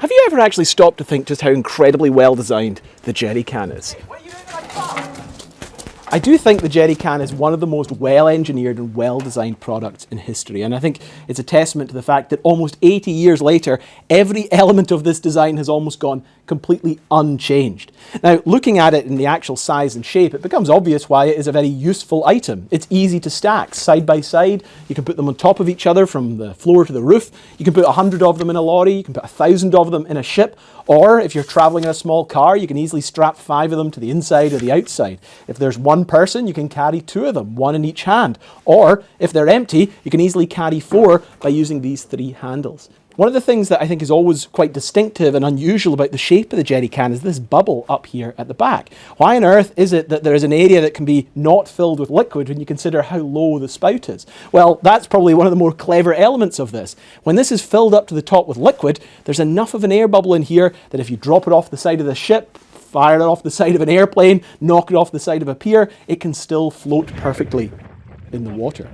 Have you ever actually stopped to think just how incredibly well designed the jerry can is? I do think the jerry can is one of the most well-engineered and well-designed products in history, and I think it's a testament to the fact that almost 80 years later, every element of this design has almost gone completely unchanged. Now, looking at it in the actual size and shape, it becomes obvious why it is a very useful item. It's easy to stack side by side. You can put them on top of each other from the floor to the roof. You can put 100 of them in a lorry. You can put 1,000 of them in a ship. Or if you're traveling in a small car, you can easily strap 5 of them to the inside or the outside. If there's one person, you can carry 2 of them, 1 in each hand. Or if they're empty, you can easily carry 4 by using these 3 handles. One of the things that I think is always quite distinctive and unusual about the shape of the jerry can is this bubble up here at the back. Why on earth is it that there is an area that can be not filled with liquid when you consider how low the spout is? Well, that's probably one of the more clever elements of this. When this is filled up to the top with liquid, there's enough of an air bubble in here that if you drop it off the side of the ship, fire it off the side of an airplane, knock it off the side of a pier, it can still float perfectly in the water.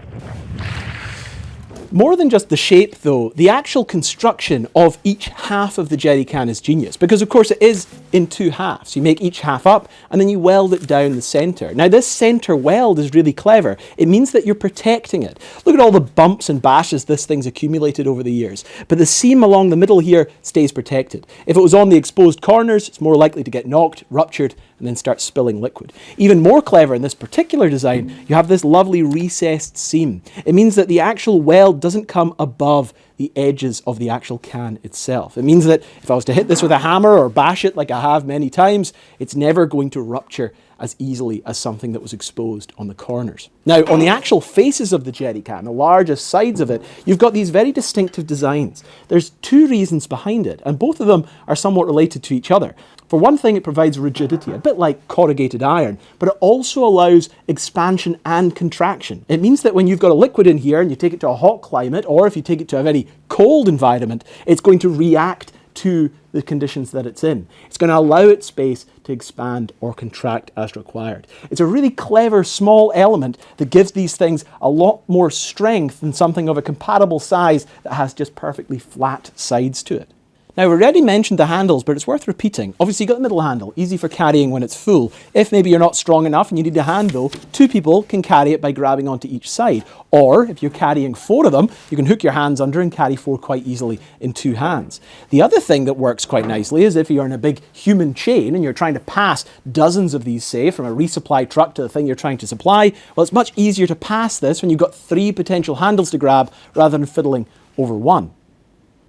More than just the shape though, the actual construction of each half of the jerry can is genius, because of course it is in 2 halves. You make each half up and then you weld it down the centre. Now this centre weld is really clever. It means that you're protecting it. Look at all the bumps and bashes this thing's accumulated over the years, but the seam along the middle here stays protected. If it was on the exposed corners, it's more likely to get knocked, ruptured, and then start spilling liquid. Even more clever in this particular design, you have this lovely recessed seam. It means that the actual weld doesn't come above the edges of the actual can itself. It means that if I was to hit this with a hammer or bash it like I have many times, it's never going to rupture as easily as something that was exposed on the corners. Now, on the actual faces of the jerry can, the largest sides of it, you've got these very distinctive designs. There's 2 reasons behind it, and both of them are somewhat related to each other. For one thing, it provides rigidity, a bit like corrugated iron, but it also allows expansion and contraction. It means that when you've got a liquid in here and you take it to a hot climate, or if you take it to a very cold environment, it's going to react to the conditions that it's in. It's going to allow its space to expand or contract as required. It's a really clever small element that gives these things a lot more strength than something of a compatible size that has just perfectly flat sides to it. Now, we already mentioned the handles, but it's worth repeating. Obviously, you've got the middle handle, easy for carrying when it's full. If maybe you're not strong enough and you need a hand though, 2 people can carry it by grabbing onto each side. Or, if you're carrying 4 of them, you can hook your hands under and carry 4 quite easily in 2 hands. The other thing that works quite nicely is if you're in a big human chain and you're trying to pass dozens of these, say, from a resupply truck to the thing you're trying to supply, well, it's much easier to pass this when you've got 3 potential handles to grab rather than fiddling over 1.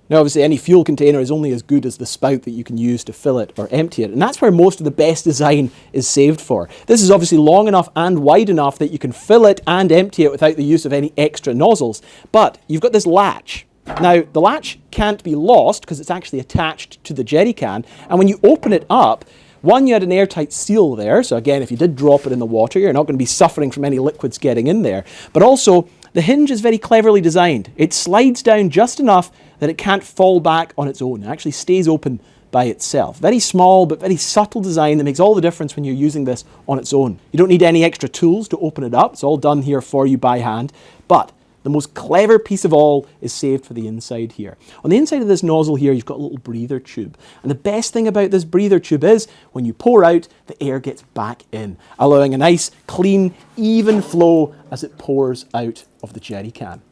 Now, obviously, any fuel container is only as good as the spout that you can use to fill it or empty it, and that's where most of the best design is saved for. This is obviously long enough and wide enough that you can fill it and empty it without the use of any extra nozzles, but you've got this latch. Now, the latch can't be lost because it's actually attached to the jerry can, and when you open it up, one, you had an airtight seal there, so again, if you did drop it in the water, you're not going to be suffering from any liquids getting in there, but also, the hinge is very cleverly designed. It slides down just enough that it can't fall back on its own. It actually stays open by itself. Very small but very subtle design that makes all the difference when you're using this on its own. You don't need any extra tools to open it up. It's all done here for you by hand. But the most clever piece of all is saved for the inside here. On the inside of this nozzle here, you've got a little breather tube. And the best thing about this breather tube is when you pour out, the air gets back in, allowing a nice, clean, even flow as it pours out of the jerry can.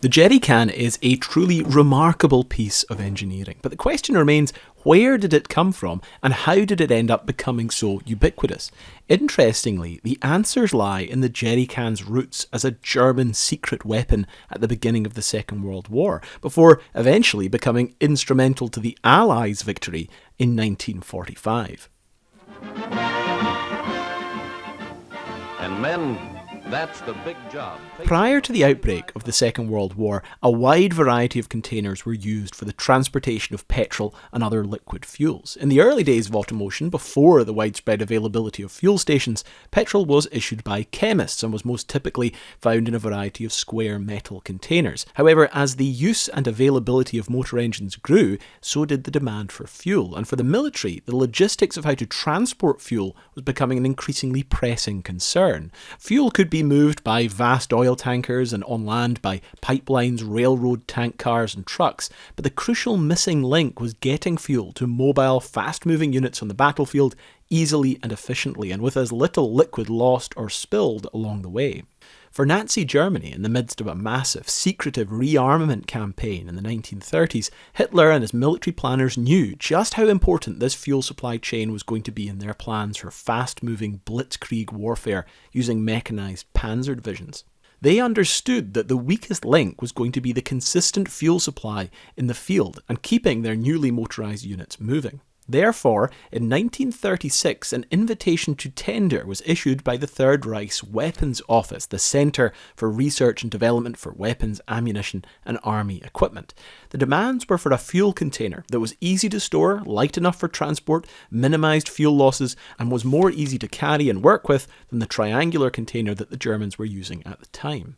The jerry can is a truly remarkable piece of engineering, but the question remains, where did it come from and how did it end up becoming so ubiquitous? Interestingly, the answers lie in the jerry can's roots as a German secret weapon at the beginning of the Second World War, before eventually becoming instrumental to the Allies' victory in 1945. And men, that's the big job. Prior to the outbreak of the Second World War, a wide variety of containers were used for the transportation of petrol and other liquid fuels. In the early days of automotion, before the widespread availability of fuel stations, petrol was issued by chemists and was most typically found in a variety of square metal containers. However, as the use and availability of motor engines grew, so did the demand for fuel. And for the military, the logistics of how to transport fuel was becoming an increasingly pressing concern. Fuel could be be moved by vast oil tankers and on land by pipelines, railroad, tank cars and trucks, but the crucial missing link was getting fuel to mobile, fast-moving units on the battlefield easily and efficiently, and with as little liquid lost or spilled along the way. For Nazi Germany, in the midst of a massive, secretive rearmament campaign in the 1930s, Hitler and his military planners knew just how important this fuel supply chain was going to be in their plans for fast-moving blitzkrieg warfare using mechanised panzer divisions. They understood that the weakest link was going to be the consistent fuel supply in the field and keeping their newly motorised units moving. Therefore, in 1936, an invitation to tender was issued by the Third Reich's Weapons Office, the Centre for Research and Development for Weapons, Ammunition and Army Equipment. The demands were for a fuel container that was easy to store, light enough for transport, minimised fuel losses, and was more easy to carry and work with than the triangular container that the Germans were using at the time.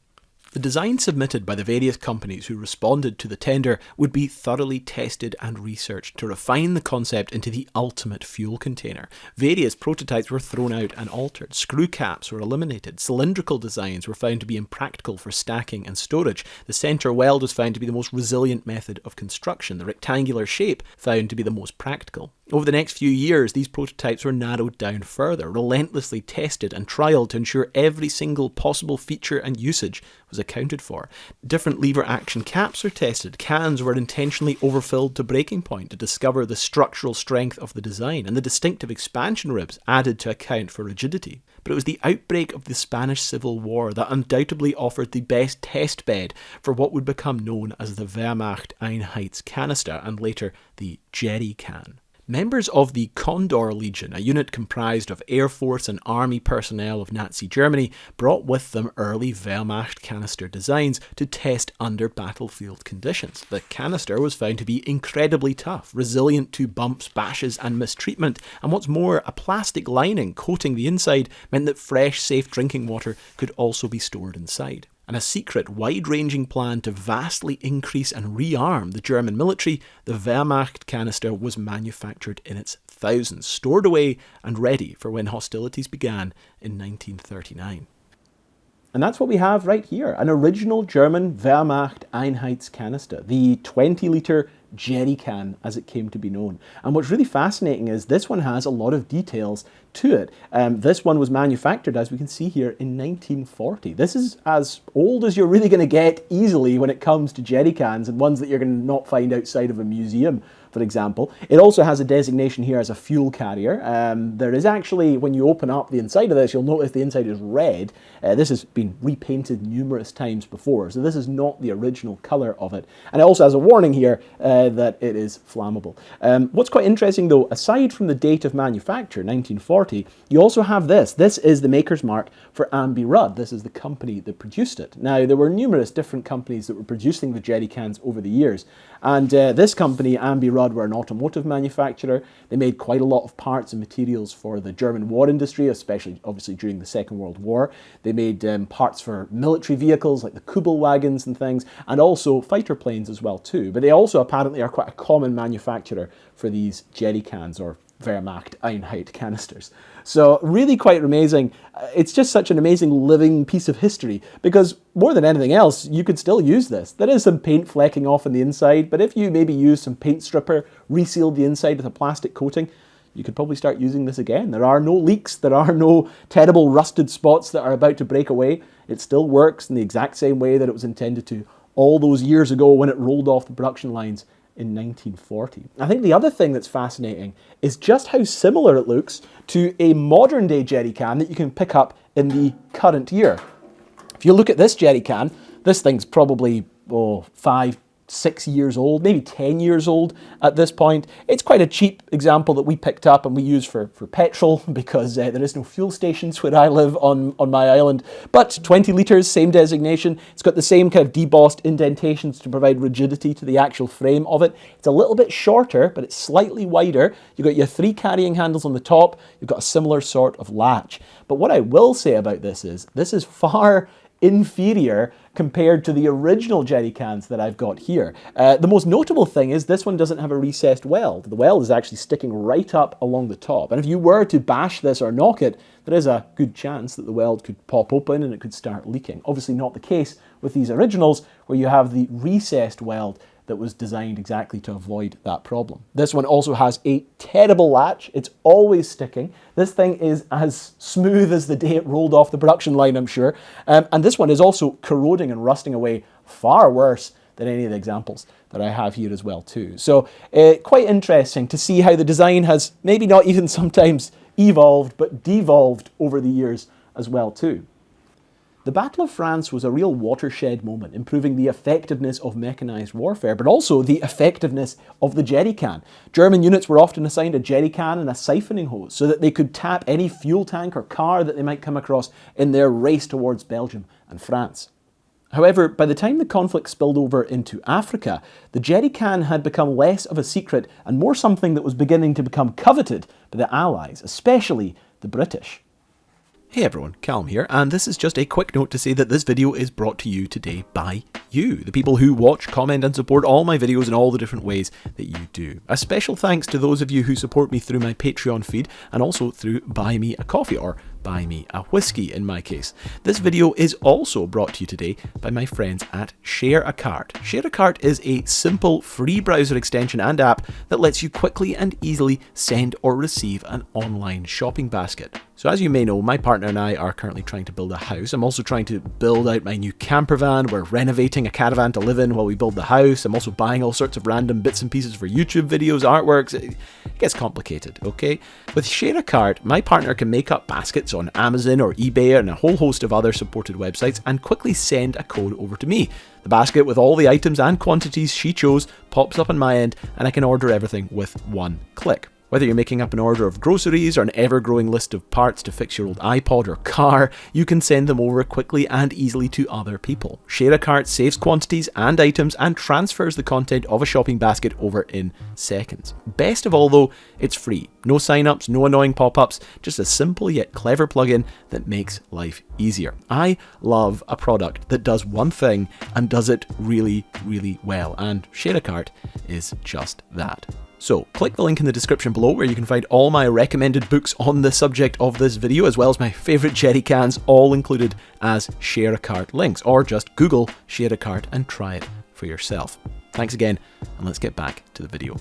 The design submitted by the various companies who responded to the tender would be thoroughly tested and researched to refine the concept into the ultimate fuel container. Various prototypes were thrown out and altered, screw caps were eliminated, cylindrical designs were found to be impractical for stacking and storage, the centre weld was found to be the most resilient method of construction, the rectangular shape found to be the most practical. Over the next few years, these prototypes were narrowed down further, relentlessly tested and trialled to ensure every single possible feature and usage was accounted for. Different lever action caps were tested, cans were intentionally overfilled to breaking point to discover the structural strength of the design, and the distinctive expansion ribs added to account for rigidity. But it was the outbreak of the Spanish Civil War that undoubtedly offered the best test bed for what would become known as the Wehrmacht-Einheitskanister and later the Jerry Can. Members of the Condor Legion, a unit comprised of Air Force and Army personnel of Nazi Germany, brought with them early Wehrmacht-Kanister designs to test under battlefield conditions. The canister was found to be incredibly tough, resilient to bumps, bashes and mistreatment, and what's more, a plastic lining coating the inside meant that fresh, safe drinking water could also be stored inside. And a secret, wide-ranging plan to vastly increase and rearm the German military, the Wehrmacht-Kanister was manufactured in its thousands, stored away and ready for when hostilities began in 1939. And that's what we have right here, an original German Wehrmacht-Einheitskanister, the 20-litre jerry can as it came to be known. And what's really fascinating is this one has a lot of details to it. This one was manufactured, as we can see here, in 1940. This is as old as you're really going to get easily when it comes to jerry cans, and ones that you're going to not find outside of a museum, for example. It also has a designation here as a fuel carrier. There is actually, when you open up the inside of this, you'll notice the inside is red. This has been repainted numerous times before, so this is not the original colour of it. And it also has a warning here that it is flammable. What's quite interesting though, aside from the date of manufacture, 1940, you also have this. This is the maker's mark for Ambi Rudd. This is the company that produced it. Now, there were numerous different companies that were producing the jerry cans over the years, and this company, Ambi Rudd, were an automotive manufacturer. They made quite a lot of parts and materials for the German war industry, especially obviously during the Second World War. They made parts for military vehicles like the Kubelwagons and things, and also fighter planes as well too. But they also apparently are quite a common manufacturer for these jerry cans, or Wehrmacht-Einheitkanisters. So really quite amazing. It's just such an amazing living piece of history, because more than anything else, you could still use this. There is some paint flecking off on the inside, but if you maybe use some paint stripper, resealed the inside with a plastic coating, you could probably start using this again. There are no leaks, there are no terrible rusted spots that are about to break away. It still works in the exact same way that it was intended to all those years ago when it rolled off the production lines in 1940. I think the other thing that's fascinating is just how similar it looks to a modern day jerry can that you can pick up in the current year. If you look at this jerry can, this thing's probably 5, 6 years old, maybe 10 years old at this point. It's quite a cheap example that we picked up and we use for petrol, because there is no fuel stations where I live on my island. But 20 litres, same designation. It's got the same kind of debossed indentations to provide rigidity to the actual frame of it. It's a little bit shorter, but it's slightly wider. You've got your 3 carrying handles on the top. You've got a similar sort of latch. But what I will say about this is far inferior compared to the original jerry cans that I've got here. The most notable thing is this one doesn't have a recessed weld. The weld is actually sticking right up along the top. And if you were to bash this or knock it, there is a good chance that the weld could pop open and it could start leaking. Obviously not the case with these originals, where you have the recessed weld that was designed exactly to avoid that problem. This one also has a terrible latch. It's always sticking. This thing is as smooth as the day it rolled off the production line, I'm sure. And this one is also corroding and rusting away far worse than any of the examples that I have here as well too. So quite interesting to see how the design has maybe not even sometimes evolved, but devolved over the years as well too. The Battle of France was a real watershed moment, improving the effectiveness of mechanised warfare, but also the effectiveness of the jerry can. German units were often assigned a jerry can and a siphoning hose so that they could tap any fuel tank or car that they might come across in their race towards Belgium and France. However, by the time the conflict spilled over into Africa, the jerry can had become less of a secret and more something that was beginning to become coveted by the Allies, especially the British. Hey everyone, Callum here, and this is just a quick note to say that this video is brought to you today by you, the people who watch, comment and support all my videos in all the different ways that you do. A special thanks to those of you who support me through my Patreon feed and also through Buy Me a Coffee, or Buy Me a Whiskey in my case. This video is also brought to you today by my friends at Share a Cart. Share a Cart is a simple free browser extension and app that lets you quickly and easily send or receive an online shopping basket. So as you may know, my partner and I are currently trying to build a house. I'm also trying to build out my new camper van. We're renovating a caravan to live in while we build the house. I'm also buying all sorts of random bits and pieces for YouTube videos, artworks. It gets complicated, okay? With Share a Cart, my partner can make up baskets on Amazon or eBay and a whole host of other supported websites and quickly send a code over to me. The basket with all the items and quantities she chose pops up on my end, and I can order everything with one click. Whether you're making up an order of groceries or an ever-growing list of parts to fix your old iPod or car, you can send them over quickly and easily to other people. Share a Cart saves quantities and items and transfers the content of a shopping basket over in seconds. Best of all though, it's free. No sign-ups, no annoying pop-ups, just a simple yet clever plugin that makes life easier. I love a product that does one thing and does it really, really well, and Share a Cart is just that. So click the link in the description below where you can find all my recommended books on the subject of this video, as well as my favourite jerry cans, all included as Share a Cart links, or just Google Share a Cart and try it for yourself. Thanks again, and let's get back to the video.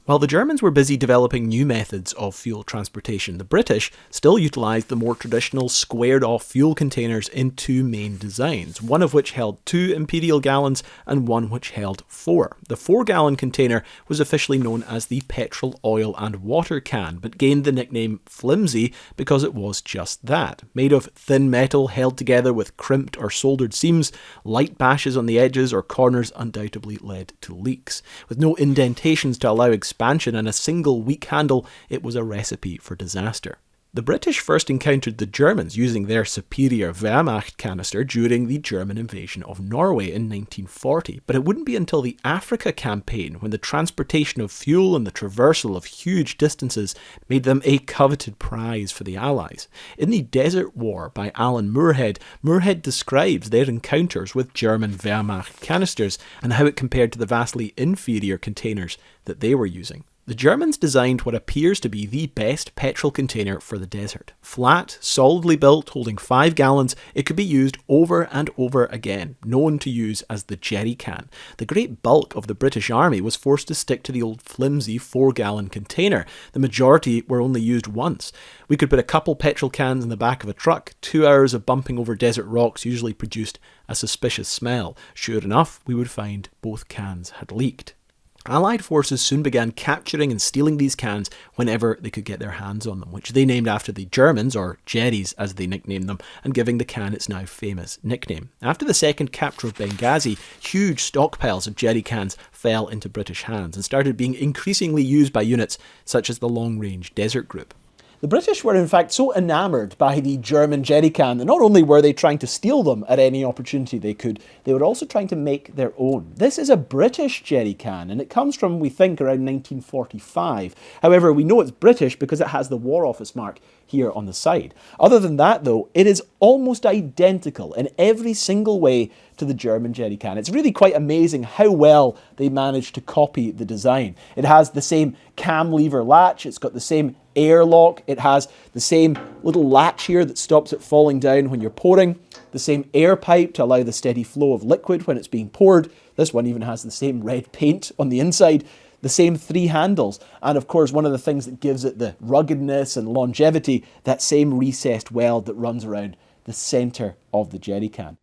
While the Germans were busy developing new methods of fuel transportation, the British still utilised the more traditional squared-off fuel containers in two main designs, one of which held 2 imperial gallons and one which held 4. The 4-gallon container was officially known as the petrol, oil and water can, but gained the nickname flimsy because it was just that. Made of thin metal held together with crimped or soldered seams, light bashes on the edges or corners undoubtedly led to leaks. With no indentations to allow expansion and a single weak handle, it was a recipe for disaster. The British first encountered the Germans using their superior Wehrmacht-Kanister during the German invasion of Norway in 1940, but it wouldn't be until the Africa campaign when the transportation of fuel and the traversal of huge distances made them a coveted prize for the Allies. In the Desert War by Alan Moorhead, Moorhead describes their encounters with German Wehrmacht-Kanisters and how it compared to the vastly inferior containers that they were using. The Germans designed what appears to be the best petrol container for the desert. Flat, solidly built, holding 5 gallons, it could be used over and over again, known to use as the jerry can. The great bulk of the British Army was forced to stick to the old flimsy 4-gallon container. The majority were only used once. We could put a couple petrol cans in the back of a truck. 2 hours of bumping over desert rocks usually produced a suspicious smell. Sure enough, we would find both cans had leaked. Allied forces soon began capturing and stealing these cans whenever they could get their hands on them, which they named after the Germans, or Jerry's as they nicknamed them, and giving the can its now famous nickname. After the second capture of Benghazi, huge stockpiles of jerry cans fell into British hands and started being increasingly used by units such as the Long Range Desert Group. The British were in fact so enamoured by the German jerrycan that not only were they trying to steal them at any opportunity they could, they were also trying to make their own. This is a British jerrycan, and it comes from, we think, around 1945. However, we know it's British because it has the War Office mark here on the side. Other than that, though, it is almost identical in every single way to the German jerrycan. It's really quite amazing how well they managed to copy the design. It has the same cam lever latch, it's got the same airlock, it has the same little latch here that stops it falling down when you're pouring, the same air pipe to allow the steady flow of liquid when it's being poured. This one even has the same red paint on the inside, the same 3 handles, and of course one of the things that gives it the ruggedness and longevity, that same recessed weld that runs around the centre of the jerrycan.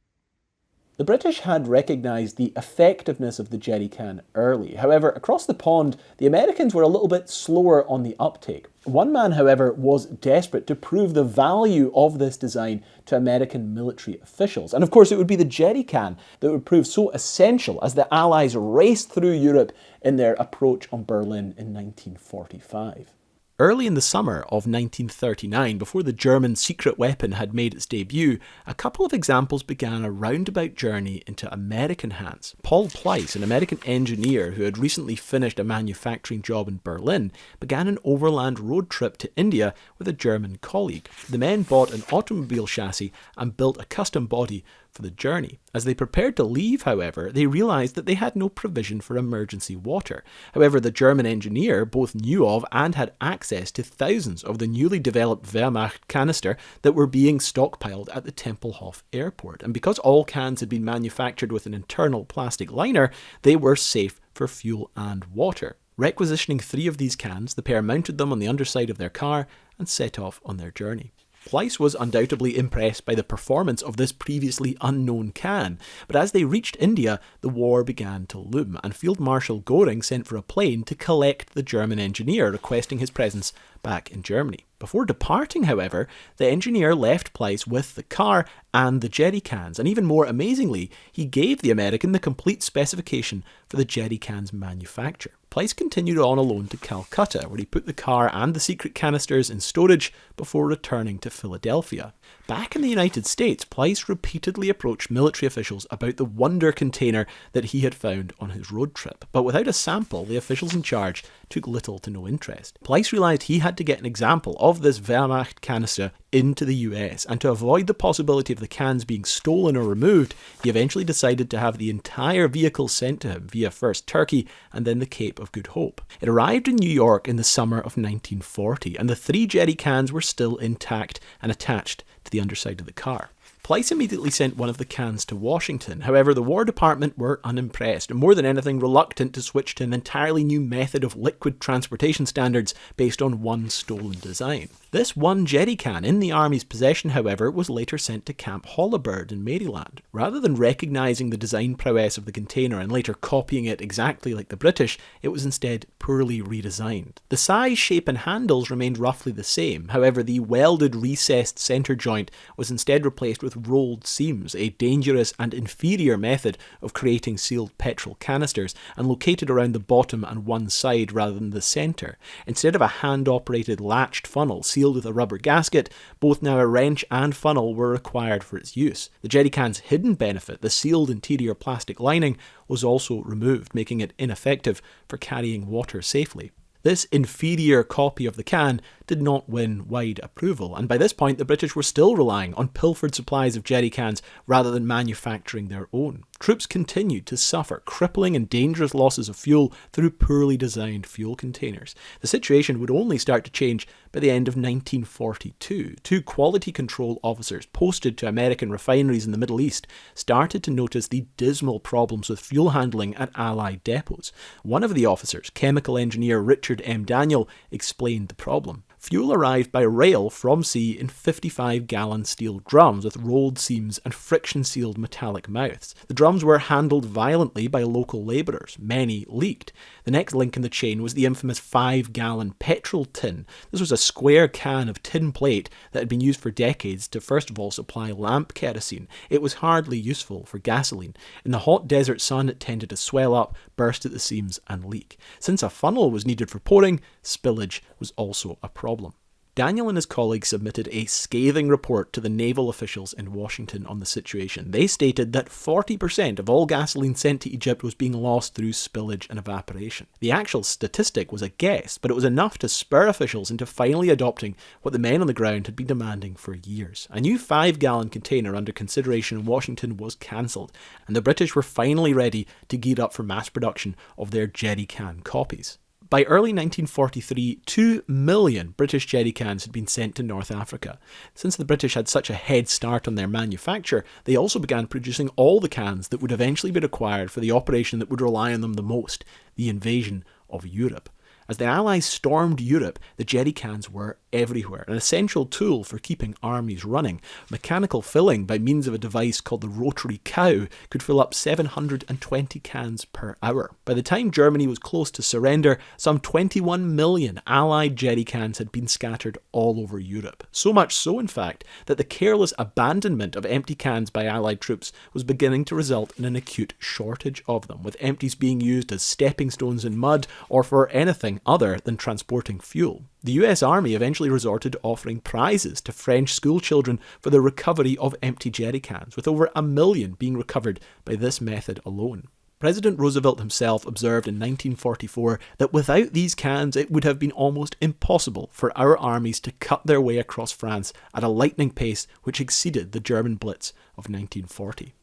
The British had recognised the effectiveness of the jerrycan early. However, across the pond, the Americans were a little bit slower on the uptake. One man, however, was desperate to prove the value of this design to American military officials. And of course, it would be the jerrycan that would prove so essential as the Allies raced through Europe in their approach on Berlin in 1945. Early in the summer of 1939, before the German secret weapon had made its debut, a couple of examples began a roundabout journey into American hands. Paul Pleiss, an American engineer who had recently finished a manufacturing job in Berlin, began an overland road trip to India with a German colleague. The men bought an automobile chassis and built a custom body for the journey. As they prepared to leave, however, they realised that they had no provision for emergency water. However, the German engineer both knew of and had access to thousands of the newly developed Wehrmacht-Kanister that were being stockpiled at the Tempelhof airport. And because all cans had been manufactured with an internal plastic liner, they were safe for fuel and water. Requisitioning 3 of these cans, the pair mounted them on the underside of their car and set off on their journey. Pleiss was undoubtedly impressed by the performance of this previously unknown can, but as they reached India, the war began to loom, and Field Marshal Göring sent for a plane to collect the German engineer, requesting his presence back in Germany. Before departing, however, the engineer left Pleiss with the car and the jerrycans, and even more amazingly, he gave the American the complete specification for the jerrycan's manufacture. Pleiss continued on alone to Calcutta, where he put the car and the secret canisters in storage before returning to Philadelphia. Back in the United States, Pleiss repeatedly approached military officials about the wonder container that he had found on his road trip, but without a sample, the officials in charge took little to no interest. Pleiss realised he had to get an example of this Wehrmacht-Kanister into the US, and to avoid the possibility of the cans being stolen or removed, he eventually decided to have the entire vehicle sent to him via first Turkey and then the Cape of Good Hope. It arrived in New York in the summer of 1940, and the 3 jerry cans were still intact and attached to the underside of the car. Pleiss immediately sent one of the cans to Washington. However, the War Department were unimpressed, and more than anything reluctant to switch to an entirely new method of liquid transportation standards based on one stolen design. This one jerry can in the Army's possession, however, was later sent to Camp Holabird in Maryland. Rather than recognising the design prowess of the container and later copying it exactly like the British, it was instead poorly redesigned. The size, shape and handles remained roughly the same. However, the welded recessed centre joint was instead replaced with rolled seams, a dangerous and inferior method of creating sealed petrol canisters, and located around the bottom and one side rather than the centre. Instead of a hand-operated latched funnel sealed with a rubber gasket, both now a wrench and funnel were required for its use. The jerrycan's hidden benefit, the sealed interior plastic lining, was also removed, making it ineffective for carrying water safely. This inferior copy of the can did not win wide approval, and by this point the British were still relying on pilfered supplies of jerry cans rather than manufacturing their own. Troops continued to suffer crippling and dangerous losses of fuel through poorly designed fuel containers. The situation would only start to change by the end of 1942. 2 quality control officers posted to American refineries in the Middle East started to notice the dismal problems with fuel handling at Allied depots. One of the officers, chemical engineer Richard M. Daniel, explained the problem. Fuel arrived by rail from sea in 55-gallon steel drums with rolled seams and friction-sealed metallic mouths. The drums were handled violently by local labourers. Many leaked. The next link in the chain was the infamous 5-gallon petrol tin. This was a square can of tin plate that had been used for decades to first of all supply lamp kerosene. It was hardly useful for gasoline. In the hot desert sun, it tended to swell up, burst at the seams and leak. Since a funnel was needed for pouring, spillage was also a problem. Daniel and his colleagues submitted a scathing report to the naval officials in Washington on the situation. They stated that 40% of all gasoline sent to Egypt was being lost through spillage and evaporation. The actual statistic was a guess, but it was enough to spur officials into finally adopting what the men on the ground had been demanding for years. A new 5-gallon container under consideration in Washington was cancelled, and the British were finally ready to gear up for mass production of their jerry can copies. By early 1943, 2 million British jerry cans had been sent to North Africa. Since the British had such a head start on their manufacture, they also began producing all the cans that would eventually be required for the operation that would rely on them the most, the invasion of Europe. As the Allies stormed Europe, the jerry cans were everywhere, an essential tool for keeping armies running. Mechanical filling by means of a device called the rotary cow could fill up 720 cans per hour. By the time Germany was close to surrender, some 21 million Allied jerry cans had been scattered all over Europe. So much so, in fact, that the careless abandonment of empty cans by Allied troops was beginning to result in an acute shortage of them, with empties being used as stepping stones in mud or for anything other than transporting fuel. The US Army eventually resorted to offering prizes to French school children for the recovery of empty jerry cans, with over 1 million being recovered by this method alone. President Roosevelt himself observed in 1944 that without these cans it would have been almost impossible for our armies to cut their way across France at a lightning pace which exceeded the German Blitz of 1940.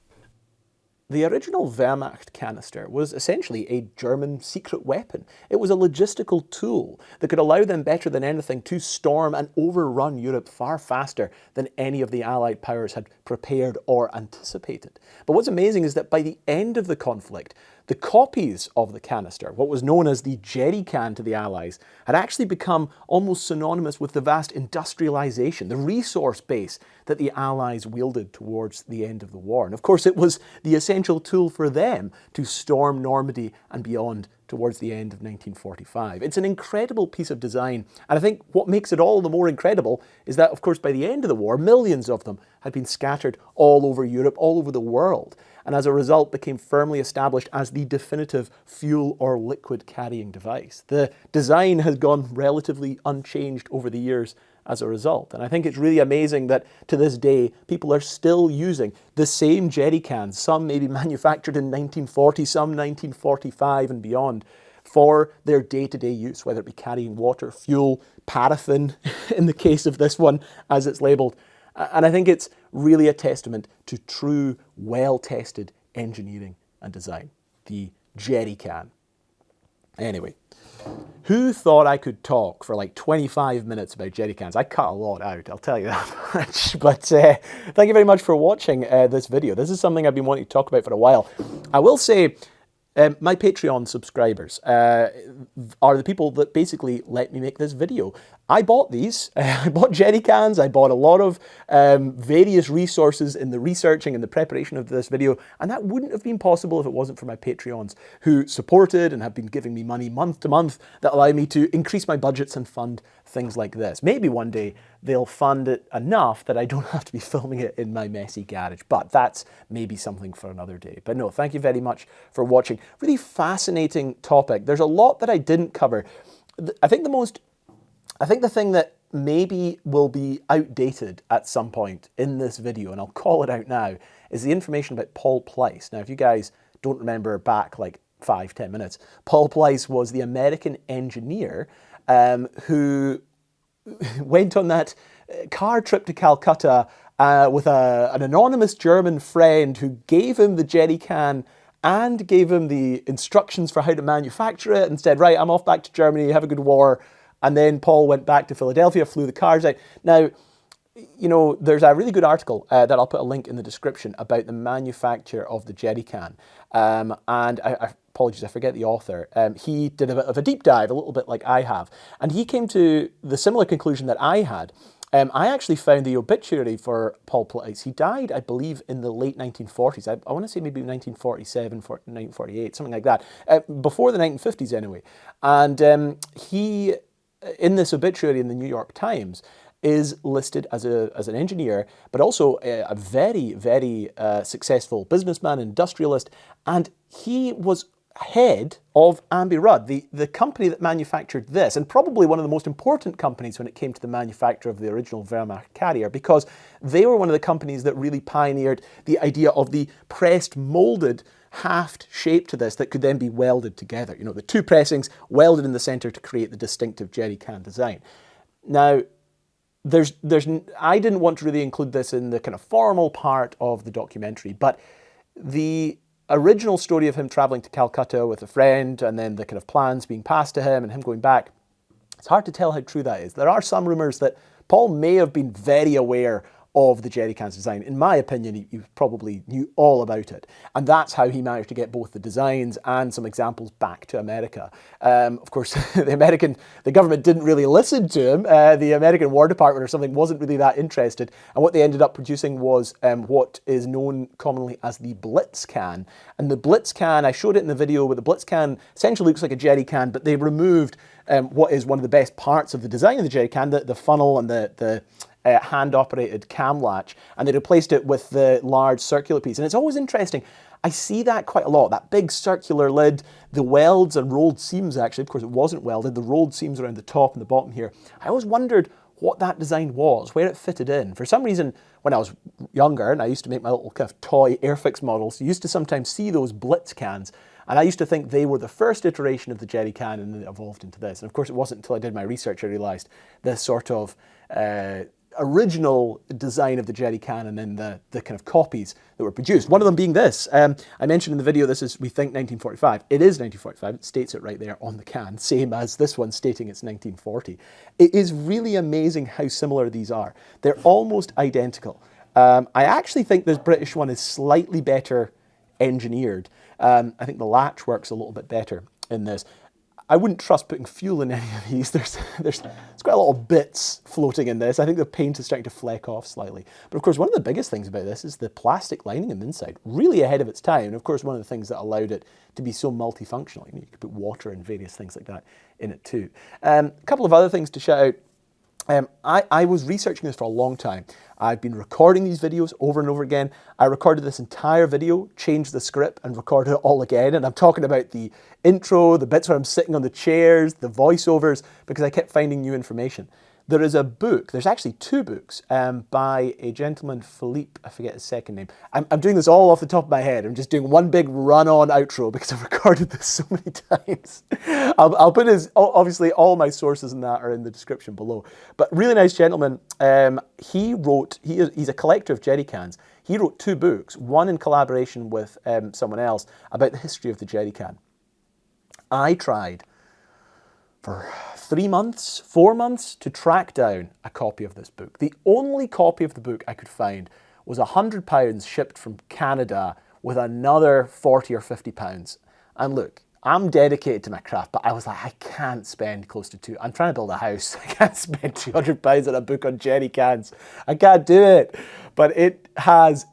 The original Wehrmacht-Kanister was essentially a German secret weapon. It was a logistical tool that could allow them better than anything to storm and overrun Europe far faster than any of the Allied powers had prepared or anticipated. But what's amazing is that by the end of the conflict, the copies of the canister, what was known as the jerry can to the Allies, had actually become almost synonymous with the vast industrialization, the resource base that the Allies wielded towards the end of the war. And of course, it was the essential tool for them to storm Normandy and beyond towards the end of 1945. It's an incredible piece of design, and I think what makes it all the more incredible is that, of course, by the end of the war, millions of them had been scattered all over Europe, all over the world, and as a result became firmly established as the definitive fuel or liquid carrying device. The design has gone relatively unchanged over the years as a result. And I think it's really amazing that to this day, people are still using the same jerry cans, some maybe manufactured in 1940, some 1945 and beyond, for their day-to-day use, whether it be carrying water, fuel, paraffin, in the case of this one, as it's labelled. And I think it's really a testament to true, well-tested engineering and design. The jerry can. Anyway, who thought I could talk for like 25 minutes about jerry cans? I cut a lot out, I'll tell you that much. But thank you very much for watching this video. This is something I've been wanting to talk about for a while. I will say, my Patreon subscribers are the people that basically let me make this video. I bought these. I bought jerry cans. I bought a lot of various resources in the researching and the preparation of this video, and that wouldn't have been possible if it wasn't for my Patreons who supported and have been giving me money month to month that allow me to increase my budgets and fund things like this. Maybe one day they'll fund it enough that I don't have to be filming it in my messy garage, but that's maybe something for another day. But no, thank you very much for watching. Really fascinating topic. There's a lot that I didn't cover. I think the thing that maybe will be outdated at some point in this video, and I'll call it out now, is the information about Paul Pleiss. Now, if you guys don't remember back like 5-10 minutes, Paul Pleiss was the American engineer who went on that car trip to Calcutta with an anonymous German friend who gave him the jerry can and gave him the instructions for how to manufacture it and said, right, I'm off back to Germany, have a good war. And then Paul went back to Philadelphia, flew the cars out. Now, you know, there's a really good article that I'll put a link in the description about the manufacture of the jerry can. And apologies, I forget the author. He did a bit of a deep dive, a little bit like I have. And he came to the similar conclusion that I had. I actually found the obituary for Paul Pleiss. He died, I believe, in the late 1940s. I want to say maybe 1947, 1948, something like that. Before the 1950s, anyway. And he, in this obituary in the New York Times, is listed as an engineer, but also a very, very successful businessman, industrialist. And he was head of Ambi Rudd, the company that manufactured this, and probably one of the most important companies when it came to the manufacture of the original Wehrmacht carrier, because they were one of the companies that really pioneered the idea of the pressed molded haft shape to this that could then be welded together. You know, the two pressings welded in the center to create the distinctive jerry can design. Now, I didn't want to really include this in the kind of formal part of the documentary, but the original story of him traveling to Calcutta with a friend and then the kind of plans being passed to him and him going back, it's hard to tell how true that is. There are some rumors that Paul may have been very aware of the jerry can's design. In my opinion, he probably knew all about it. And that's how he managed to get both the designs and some examples back to America. Of course, the government didn't really listen to him. The American War Department or something wasn't really that interested. And what they ended up producing was what is known commonly as the Blitz Can. And the Blitz Can, I showed it in the video, but the Blitz Can essentially looks like a jerry can, but they removed what is one of the best parts of the design of the jerry can, the funnel and the hand-operated cam latch, and they replaced it with the large circular piece. And it's always interesting. I see that quite a lot, that big circular lid, the welds and rolled seams actually, of course it wasn't welded, the rolled seams around the top and the bottom here. I always wondered what that design was, where it fitted in. For some reason, when I was younger, and I used to make my little kind of toy Airfix models, you used to sometimes see those Blitz cans, and I used to think they were the first iteration of the jerry can and then it evolved into this. And of course it wasn't until I did my research I realised this sort of original design of the jerry can and then the kind of copies that were produced. One of them being this. I mentioned in the video this is, we think, 1945. It is 1945. It states it right there on the can, same as this one stating it's 1940. It is really amazing how similar these are. They're almost identical. I actually think this British one is slightly better engineered. I think the latch works a little bit better in this. I wouldn't trust putting fuel in any of these. There's quite a lot of bits floating in this. I think the paint is starting to fleck off slightly. But of course, one of the biggest things about this is the plastic lining on the inside, really ahead of its time. And of course, one of the things that allowed it to be so multifunctional. You could put water and various things like that in it too. A couple of other things to shout out. I was researching this for a long time. I've been recording these videos over and over again. I recorded this entire video, changed the script and recorded it all again. And I'm talking about the intro, the bits where I'm sitting on the chairs, the voiceovers, because I kept finding new information. There is a book, there's actually two books by a gentleman, Philippe, I forget his second name. I'm doing this all off the top of my head. I'm just doing one big run-on outro because I've recorded this so many times. I'll put obviously all my sources and that are in the description below. But really nice gentleman, he's a collector of jerry cans. He wrote two books, one in collaboration with someone else about the history of the jerry can. I tried for 3 months, 4 months to track down a copy of this book. The only copy of the book I could find was £100 shipped from Canada with another 40 or 50 pounds. And look, I'm dedicated to my craft, but I was like, I can't spend close to I'm trying to build a house. I can't spend £200 on a book on jerry cans. I can't do it. But it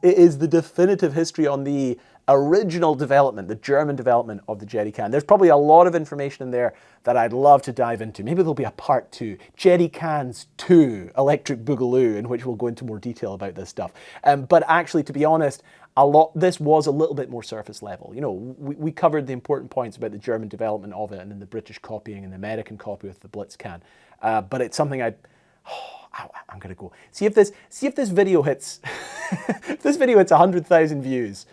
is the definitive history on the original development, the German development of the jerry can. There's probably a lot of information in there that I'd love to dive into. Maybe there'll be a part 2, Jerry Cans 2, Electric Boogaloo, in which we'll go into more detail about this stuff. But actually, to be honest, this was a little bit more surface level. You know, we covered the important points about the German development of it and then the British copying and the American copy with the Blitz Can. But it's something I'm gonna go. See if this video hits if this video hits 100,000 views.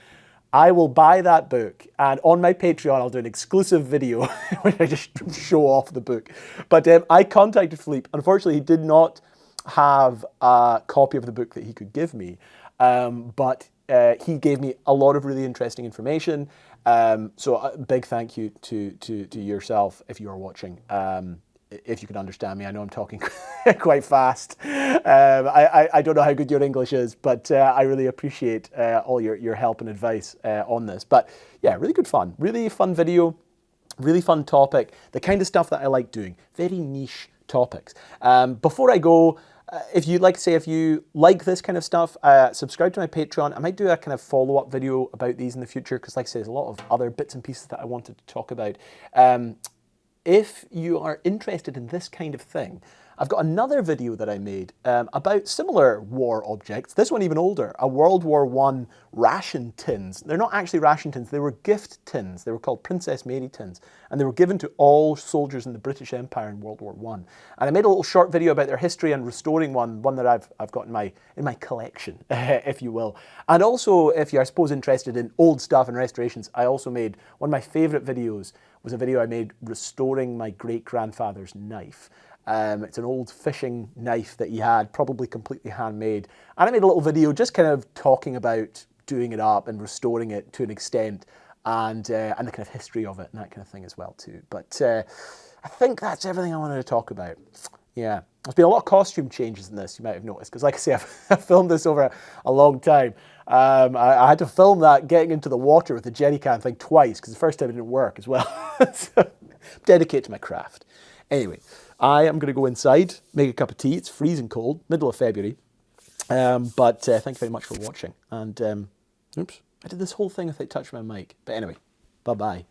I will buy that book, and on my Patreon I'll do an exclusive video where I just show off the book. But I contacted Philippe. Unfortunately, he did not have a copy of the book that he could give me, but he gave me a lot of really interesting information. So a big thank you to yourself if you are watching. If you can understand me, I know I'm talking quite fast. I don't know how good your English is, but I really appreciate all your help and advice on this. But yeah, really good fun. Really fun video, really fun topic. The kind of stuff that I like doing. Very niche topics. Before I go, if you like this kind of stuff, subscribe to my Patreon. I might do a kind of follow-up video about these in the future because, like I say, there's a lot of other bits and pieces that I wanted to talk about. if you are interested in this kind of thing, I've got another video that I made about similar war objects, this one even older, a World War I ration tins. They're not actually ration tins, they were gift tins. They were called Princess Mary tins, and they were given to all soldiers in the British Empire in World War I. And I made a little short video about their history and restoring one that I've got in my collection, if you will. And also, if you're, I suppose, interested in old stuff and restorations, I also made one of my favourite videos, was a video I made restoring my great-grandfather's knife. It's an old fishing knife that he had, probably completely handmade. And I made a little video just kind of talking about doing it up and restoring it to an extent, and the kind of history of it and that kind of thing as well too. But I think that's everything I wanted to talk about. Yeah, there's been a lot of costume changes in this, you might have noticed, because like I say, I've filmed this over a long time. I had to film that getting into the water with the jerry can thing twice, because the first time it didn't work as well. So, dedicate to my craft. Anyway, I am going to go inside, make a cup of tea. It's freezing cold, middle of February. But thank you very much for watching. And, oops, I did this whole thing without touching my mic. But anyway, bye-bye.